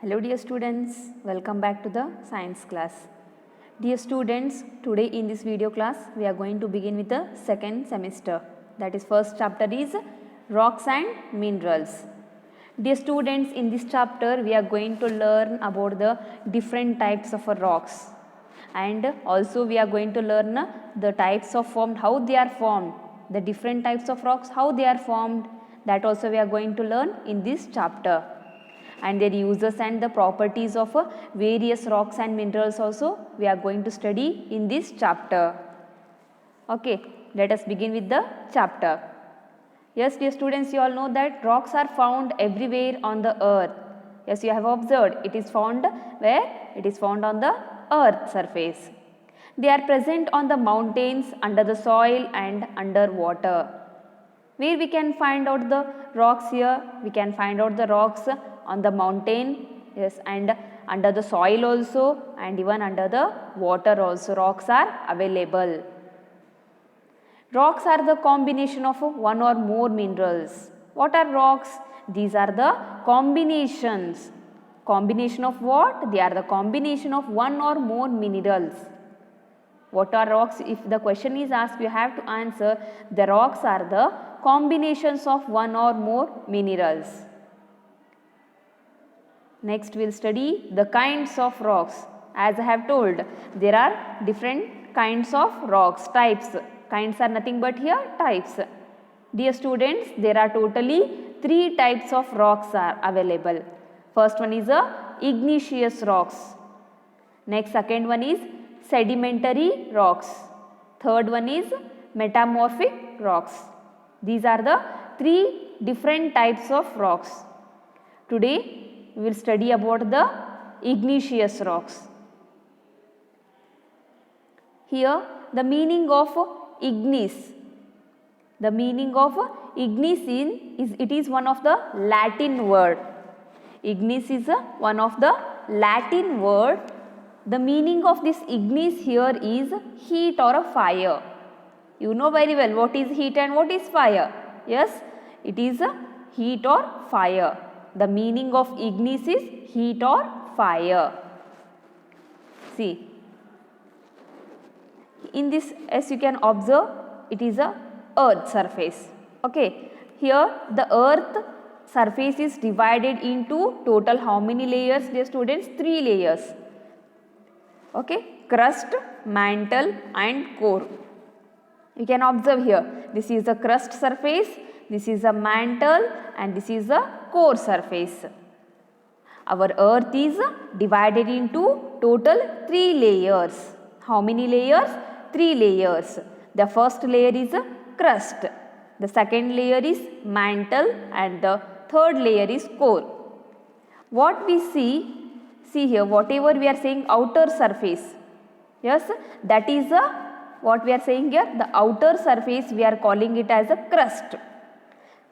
Hello dear students, welcome back to the science class. Dear students, today in this video class we are going to begin with the second semester. That is first chapter is rocks and minerals. Dear students, in this chapter we are going to learn about the different types of rocks, and also we are going to learn the types of formed, how they are formed, the different types of rocks, how they are formed, that also we are going to learn in this chapter, and their uses and the properties of various rocks and minerals also we are going to study in this chapter. Okay, let us begin with the chapter. Yes, dear students, you all know that rocks are found everywhere on the earth. Yes, you have observed, it is found where? It is found on the earth surface. They are present on the mountains, under the soil and underwater. Where we can find out the rocks here? We can find out the rocks on the mountain, yes, and under the soil also, and even under the water also rocks are available. Rocks are the combination of one or more minerals. What are rocks? These are the combinations. Combination of what? They are the combination of one or more minerals. What are rocks? If the question is asked, you have to answer the rocks are the combinations of one or more minerals. Next we will study the kinds of rocks. As I have told, there are different kinds of rocks, types. Kinds are nothing but here types. Dear students, there are totally 3 types of rocks are available. First one is igneous rocks. Next, second one is sedimentary rocks. Third one is metamorphic rocks. These are the 3 different types of rocks. Today we will study about the igneous rocks. Here the meaning of ignis. The meaning of ignis is it is one of the Latin word. Ignis is one of the Latin word. The meaning of this ignis here is heat or a fire. You know very well what is heat and what is fire. Yes, it is a heat or fire. The meaning of ignis is heat or fire. See, in this, as you can observe, it is a earth surface. Okay, here the earth surface is divided into total how many layers, dear students? 3 layers. Okay, crust, mantle and core. You can observe here, this is the crust surface, this is a mantle and this is a core surface. Our earth is divided into total 3 layers. How many layers? 3 layers. The first layer is a crust, the second layer is mantle and the third layer is core. What we see here, whatever we are saying outer surface, yes, that is what we are saying here, the outer surface we are calling it as a crust.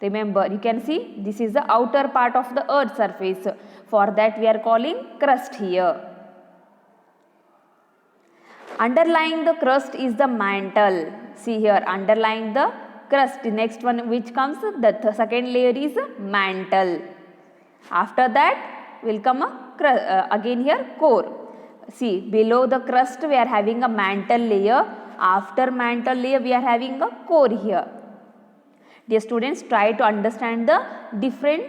Remember, you can see this is the outer part of the earth surface. For that we are calling crust here. Underlying the crust is the mantle. See here, underlying the crust, the next one which comes, the second layer is mantle. After that will come again here core. See, below the crust we are having a mantle layer. After mantle layer we are having a core here. Dear students, try to understand the different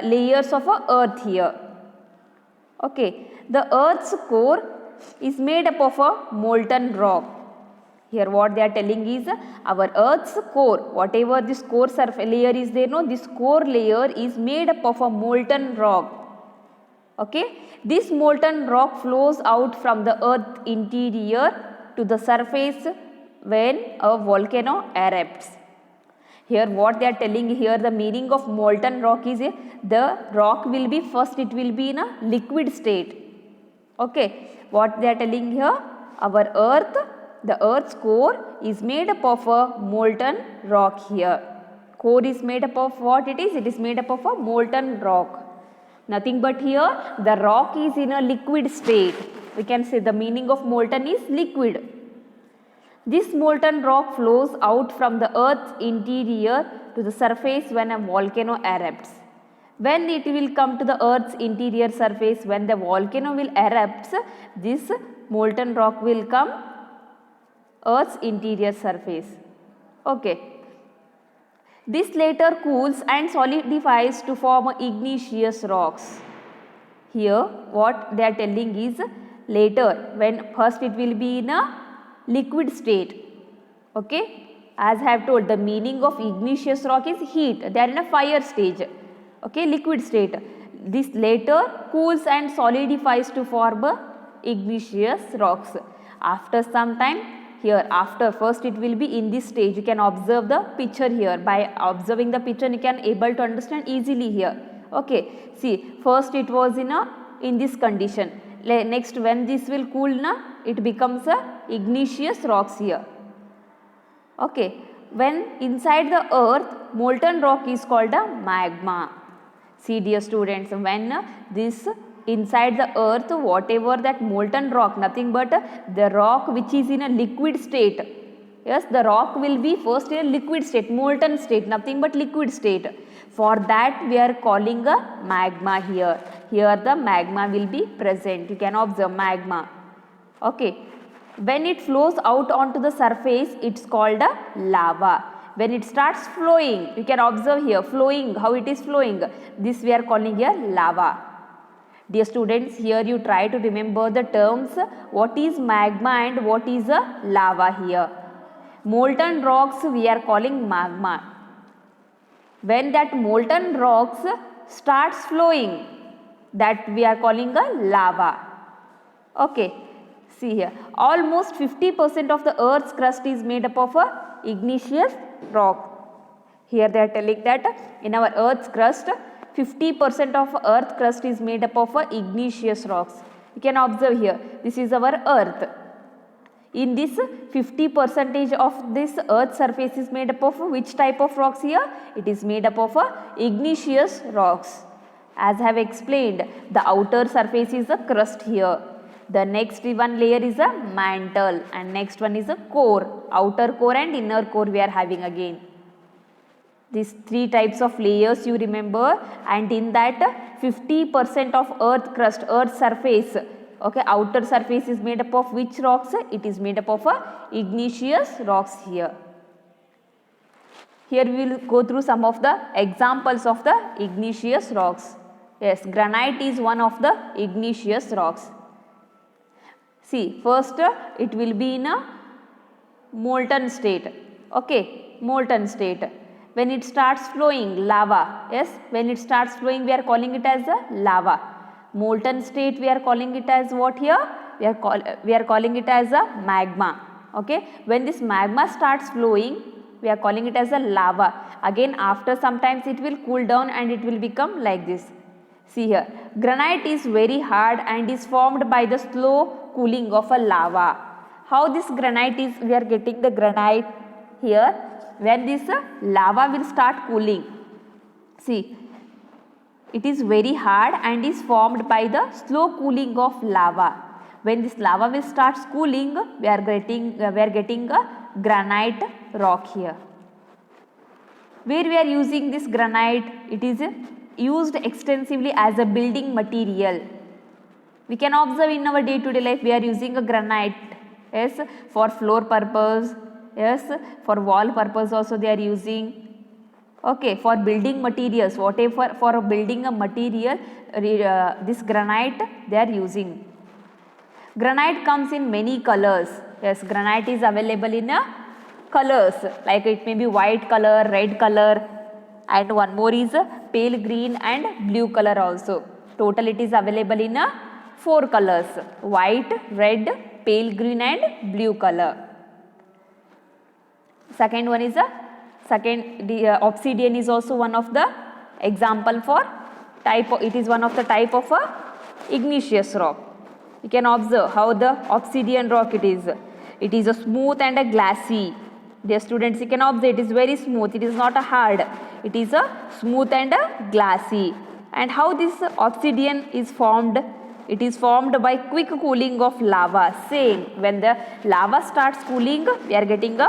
layers of earth here. Okay, the earth's core is made up of a molten rock. Here what they are telling is our earth's core, whatever this core surface layer is there, no, this core layer is made up of a molten rock. Okay, this molten rock flows out from the earth interior to the surface when a volcano erupts. Here what they are telling here, the meaning of molten rock is the rock will be first, it will be in a liquid state. Okay, what they are telling here, our earth, the earth's core is made up of a molten rock here. Core is made up of what it is? It is made up of a molten rock. Nothing but here the rock is in a liquid state. We can say the meaning of molten is liquid. This molten rock flows out from the earth's interior to the surface when a volcano erupts. When it will come to the earth's interior surface, when the volcano will erupt, this molten rock will come earth's interior surface. Okay. This later cools and solidifies to form igneous rocks. Here what they are telling is, later, when first it will be in a liquid state. Okay. As I have told, the meaning of igneous rock is heat. They are in a fire stage. Okay, liquid state. This later cools and solidifies to form igneous rocks. After some time, here after first it will be in this stage. You can observe the picture here. By observing the picture, you can able to understand easily here. Okay, see, first it was in this condition. Next, when this will cool, it becomes a igneous rocks here. Okay, when inside the earth, molten rock is called a magma. See dear students, when this inside the earth, whatever that molten rock, nothing but the rock which is in a liquid state. Yes, the rock will be first in a liquid state, molten state, nothing but liquid state. For that we are calling a magma here. Here the magma will be present. You can observe magma. Okay. When it flows out onto the surface, it's called a lava. When it starts flowing, you can observe here flowing, how it is flowing. This we are calling a lava. Dear students, here you try to remember the terms, what is magma and what is a lava here. Molten rocks we are calling magma. When that molten rocks starts flowing, that we are calling a lava. Okay. See here, almost 50% of the earth's crust is made up of a igneous rock. Here they are telling that in our earth's crust, 50% of earth crust is made up of a igneous rocks. You can observe here, this is our earth. In this 50% of this earth surface is made up of which type of rocks here? It is made up of a igneous rocks. As I have explained, the outer surface is a crust here. The next one layer is a mantle and next one is a core. Outer core and inner core we are having again. These three types of layers you remember, and in that 50% of earth crust, earth surface, okay, outer surface is made up of which rocks? It is made up of a igneous rocks here. Here we will go through some of the examples of the igneous rocks. Yes, granite is one of the igneous rocks. See, first it will be in a molten state. Okay, molten state. When it starts flowing, lava. Yes, when it starts flowing, we are calling it as a lava. Molten state, we are calling it as what here? We are calling it as a magma. Okay, when this magma starts flowing, we are calling it as a lava. Again, after sometimes it will cool down and it will become like this. See here, granite is very hard and is formed by the slow cooling of a lava. How this granite is, we are getting the granite here when this lava will start cooling. See, it is very hard and is formed by the slow cooling of lava. When this lava will start cooling, we are getting a granite rock here. Where we are using this granite, it is used extensively as a building material. We can observe in our day-to-day life we are using a granite, yes, for floor purpose, yes, for wall purpose also they are using. Okay, for building materials, whatever for building a material, this granite they are using. Granite comes in many colors. Yes, granite is available in colors, like it may be white color, red color, and one more is pale green and blue color also. Total it is available in 4 colors: white, red, pale green and blue color. Second one is obsidian is also one of the example for type. It is one of the type of igneous rock. You can observe how the obsidian rock it is. It is a smooth and a glassy. Dear students, you can observe it is very smooth. It is not a hard. It is a smooth and a glassy. And how this obsidian is formed? It is formed by quick cooling of lava. Same, when the lava starts cooling, we are getting a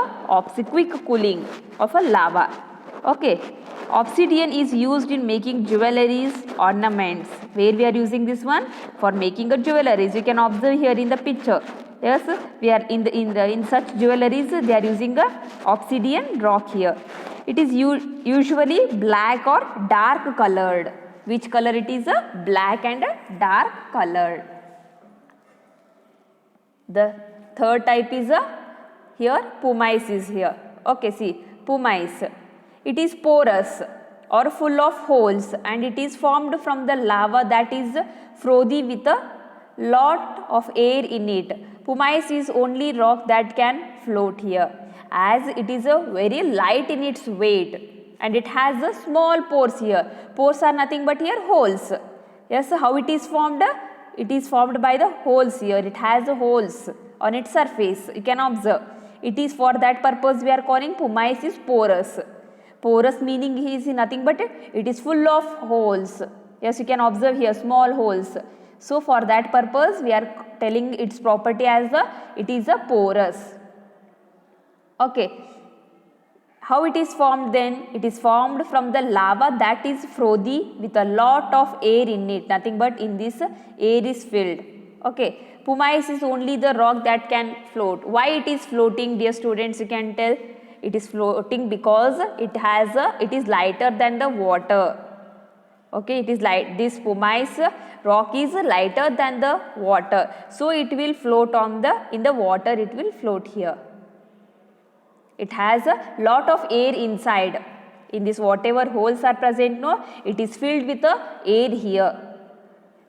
quick cooling of a lava. Okay. Obsidian is used in making jewelries, ornaments. Where we are using this one? For making a jewelries. You can observe here in the picture. Yes, we are in such jewelries. They are using a obsidian rock here. It is usually black or dark colored. Which color it is? A black and a dark colored. The third type is here pumice is here. Okay, see pumice. It is porous or full of holes and it is formed from the lava that is frothy with a lot of air in it. Pumice is only rock that can float here, as it is a very light in its weight and it has a small pores here. Pores are nothing but here holes. Yes, how it is formed? It is formed by the holes here. It has holes on its surface. You can observe. It is for that purpose we are calling pumice is porous. Porous meaning is nothing but it is full of holes. Yes, you can observe here small holes. So for that purpose we are telling its property as it is a porous. Okay. How it is formed then? It is formed from the lava that is frothy with a lot of air in it. Nothing but in this air is filled. Okay. Pumice is only the rock that can float. Why it is floating, dear students? You can tell. It is floating because it is lighter than the water. Okay, it is light. This pumice rock is lighter than the water. So it will float in the water. It will float here. It has a lot of air inside. In this whatever holes are present, no, it is filled with air here,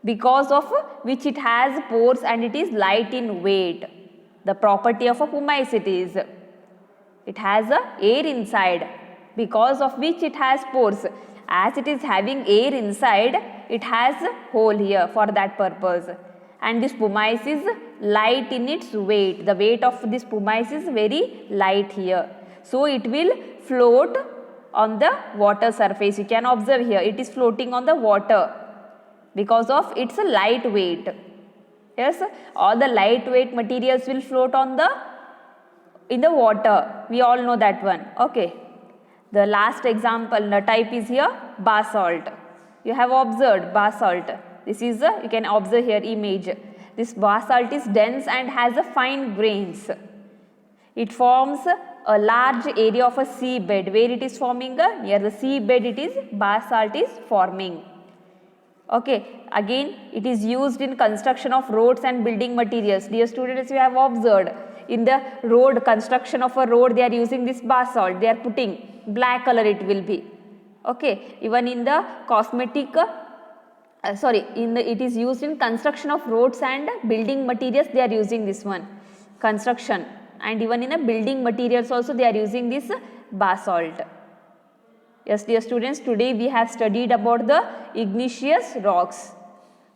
because of which it has pores and it is light in weight. The property of a pumice it is. It has air inside, because of which it has pores. As it is having air inside, it has a hole here for that purpose. And this pumice is light in its weight. The weight of this pumice is very light here. So it will float on the water surface. You can observe here, it is floating on the water because of its light weight. Yes, all the lightweight materials will float in the water. We all know that one. Okay. The last example, the type is here basalt. You have observed basalt. This is you can observe here image. This basalt is dense and has a fine grains. It forms a large area of a seabed. Where it is forming? Near the seabed it is basalt is forming. Okay, again it is used in construction of roads and building materials. Dear students, you have observed in the road, construction of a road, they are using this basalt. They are putting black color it will be. Okay, even in the cosmetic it is used in construction of roads and building materials. They are using this one, construction, and even in a building materials also they are using this basalt. Yes, dear students, today we have studied about the igneous rocks.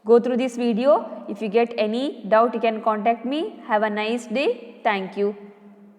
Go through this video. If you get any doubt, you can contact me. Have a nice day. Thank you.